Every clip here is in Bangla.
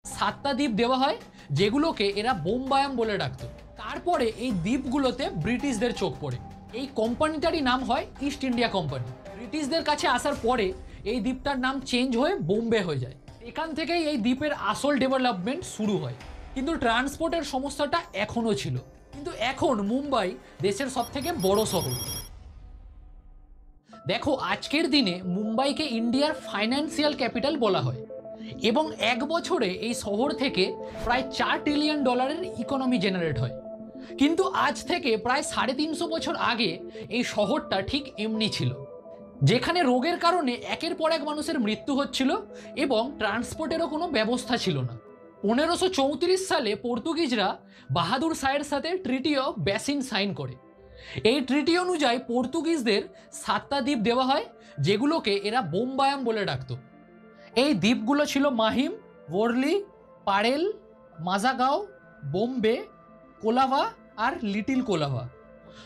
সাতটা দ্বীপ দেওয়া হয় যেগুলোকে এরা বোম্বায়াম বলে ডাকতো। তারপরে এই দ্বীপগুলোতে ব্রিটিশদের চোখ পড়ে। এই কোম্পানিটারই নাম হয় ইস্ট ইন্ডিয়া কোম্পানি। ব্রিটিশদের কাছে আসার পরে এই দ্বীপটার নাম চেঞ্জ হয়ে বোম্বে হয়ে যায়। এখান থেকেই এই দ্বীপের আসল ডেভেলপমেন্ট শুরু হয়। কিন্তু ট্রান্সপোর্টের সমস্যাটা এখনও ছিল। কিন্তু এখন মুম্বাই দেশের সবথেকে বড় শহর। দেখো, আজকের দিনে মুম্বাইকে ইন্ডিয়ার ফাইন্যান্সিয়াল ক্যাপিটাল বলা হয় এবং এক বছরে এই শহর থেকে প্রায় $4 ট্রিলিয়ন ইকোনমি জেনারেট হয়। কিন্তু আজ থেকে প্রায় 350 বছর আগে এই শহরটা ঠিক এমনি ছিল, যেখানে রোগের কারণে একের পর এক মানুষের মৃত্যু হচ্ছিল এবং ট্রান্সপোর্টেরও কোনো ব্যবস্থা ছিল না। 1534 সালে পর্তুগিজরা বাহাদুর শাহের সাথে ট্রিটি অফ ব্যাসিন সাইন করে। এই ট্রিটি অনুযায়ী পর্তুগিজদের 7টা দ্বীপ দেওয়া হয় যেগুলোকে এরা বোম্বায়াম বলে ডাকতো। এই দ্বীপগুলো ছিল মাহিম, ওয়ারলি, পারেল, মাজাগাঁও, বোম্বে, কোলাভা আর লিটিল কোলাভা।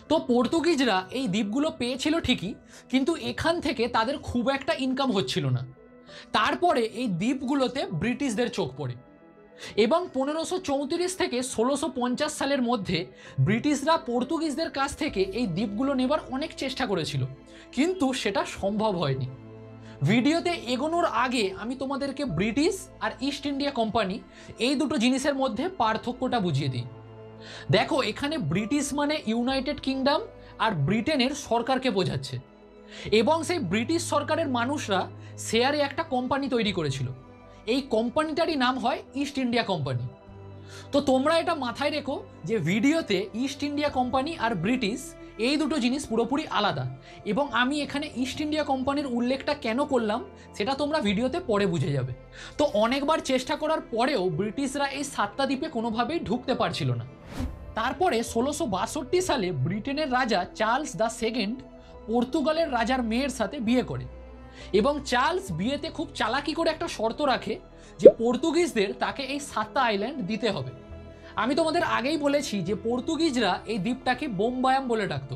তো পর্তুগিজরা এই দ্বীপগুলো পেয়েছিল ঠিকই, কিন্তু এখান থেকে তাদের খুব একটা ইনকাম হচ্ছিল না। তারপরে এই দ্বীপগুলোতে ব্রিটিশদের চোখ পড়ে এবং 1534 থেকে 1650 সালের মধ্যে ব্রিটিশরা পর্তুগিজদের কাছ থেকে এই দ্বীপগুলো নেবার অনেক চেষ্টা করেছিল, কিন্তু সেটা সম্ভব হয়নি। ভিডিওতে এগোনোর আগে আমি তোমাদেরকে ব্রিটিশ আর ইস্ট ইন্ডিয়া কোম্পানি এই দুটো জিনিসের মধ্যে পার্থক্যটা বুঝিয়ে দিই। দেখো, এখানে ব্রিটিশ মানে ইউনাইটেড কিংডম আর ব্রিটেনের সরকারকে বোঝাচ্ছে এবং সেই ব্রিটিশ সরকারের মানুষরা শেয়ারে একটা কোম্পানি তৈরি করেছিল। এই কোম্পানিটারই নাম হয় ইস্ট ইন্ডিয়া কোম্পানি। তো তোমরা এটা মাথায় রেখো যে ভিডিওতে ইস্ট ইন্ডিয়া কোম্পানি আর ব্রিটিশ এই দুটো জিনিস পুরোপুরি আলাদা এবং আমি এখানে ইস্ট ইন্ডিয়া কোম্পানির উল্লেখটা কেন করলাম সেটা তোমরা ভিডিওতে পরে বুঝে যাবে। তো অনেকবার চেষ্টা করার পরেও ব্রিটিশরা এই 7টা দ্বীপে কোনোভাবেই ঢুকতে পারছিল না। তারপরে 1662 সালে ব্রিটেনের রাজা চার্লস দ্য সেকেন্ড পর্তুগালের রাজার মেয়ের সাথে বিয়ে করে এবং চার্লস বিয়েতে খুব চালাকি করে একটা শর্ত রাখে যে পর্তুগিজদের তাকে এই 7টা আইল্যান্ড দিতে হবে। আমি তোমাদের আগেই বলেছি যে পর্তুগিজরা এই দ্বীপটাকে বোম্বায়াম বলে ডাকতো।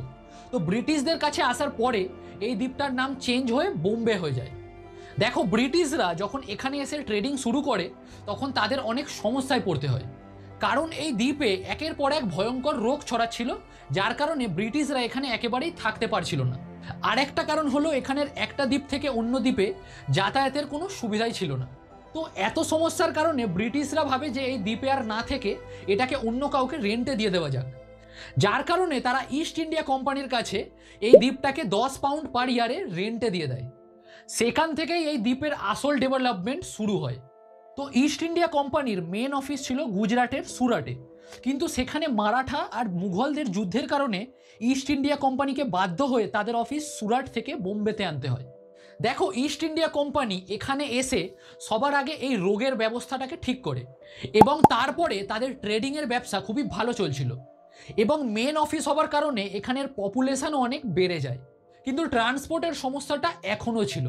তো ব্রিটিশদের কাছে আসার পরে এই দ্বীপটার নাম চেঞ্জ হয়ে বোম্বে হয়ে যায়। দেখো, ব্রিটিশরা যখন এখানে এসে ট্রেডিং শুরু করে তখন তাদের অনেক সমস্যায় পড়তে হয়, কারণ এই দ্বীপে একের পর এক ভয়ঙ্কর রোগ ছড়াচ্ছিল, যার কারণে ব্রিটিশরা এখানে একেবারেই থাকতে পারছিল না। আর একটা কারণ হলো এখানের একটা দ্বীপ থেকে অন্য দ্বীপে যাতায়াতের কোনো সুবিধাই ছিল না। তো এত সমস্যার কারণে ব্রিটিশরা ভাবে যে এই দ্বীপে আর না থেকে এটাকে অন্য কাউকে রেন্টে দিয়ে দেওয়া যাক, যার কারণে তারা ইস্ট ইন্ডিয়া কোম্পানির কাছে এই দ্বীপটাকে 10 পাউন্ড পার ইয়ারে রেন্টে দিয়ে দেয়। সেখান থেকেই এই দ্বীপের আসল ডেভেলপমেন্ট শুরু হয়। তো ইস্ট ইন্ডিয়া কোম্পানির মেন অফিস ছিল গুজরাটের সুরাটে, কিন্তু সেখানে মারাঠা আর মুঘলদের যুদ্ধের কারণে ইস্ট ইন্ডিয়া কোম্পানিকে বাধ্য হয়ে তাদের অফিস সুরাট থেকে বোম্বেতে আনতে হয়। দেখো, ইস্ট ইন্ডিয়া কোম্পানি এখানে এসে সবার আগে এই রোগের ব্যবস্থাটাকে ঠিক করে এবং তারপরে তাদের ট্রেডিংয়ের ব্যবসা খুবই ভালো চলছিল এবং মেন অফিস হওয়ার কারণে এখানের পপুলেশনও অনেক বেড়ে যায়, কিন্তু ট্রান্সপোর্টের সমস্যাটা এখনও ছিল।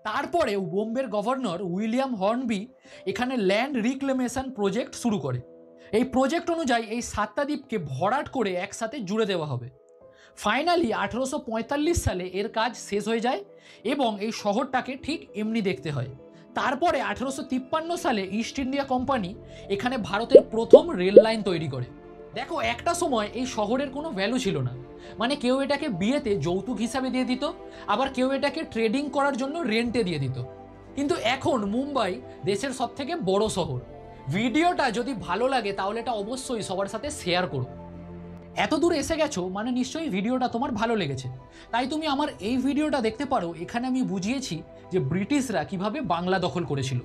তারপরে বোম্বের গভর্নর উইলিয়াম হর্নবি এখানে ল্যান্ড রিক্লেমেশন প্রজেক্ট শুরু করে। এই প্রজেক্ট অনুযায়ী এই 7টা দ্বীপকে ভরাট করে একসাথে জুড়ে দেওয়া হবে। ফাইনালি 1845 সালে এর কাজ শেষ হয়ে যায় এবং এই শহরটাকে ঠিক এমনি দেখতে হয়। তারপরে 1853 সালে ইস্ট ইন্ডিয়া কোম্পানি এখানে ভারতের প্রথম রেল লাইন তৈরি করে। দেখো, একটা সময় এই শহরের কোনো ভ্যালু ছিল না, মানে কেউ এটাকে বিয়েতে যৌতুক হিসাবে দিয়ে দিত, আবার কেউ এটাকে ট্রেডিং করার জন্য রেন্টে দিয়ে দিত। কিন্তু এখন মুম্বাই দেশের সবথেকে বড় শহর। ভিডিওটা যদি ভালো লাগে তাহলে এটা অবশ্যই সবার সাথে শেয়ার করো। এত দূর এসে গেছো মানে নিশ্চয়ই ভিডিওটা তোমার ভালো লেগেছে, তাই তুমি আমার এই ভিডিওটা দেখতে পারো। এখানে আমি বুঝিয়েছি যে ব্রিটিশরা কিভাবে বাংলা দখল করেছিল।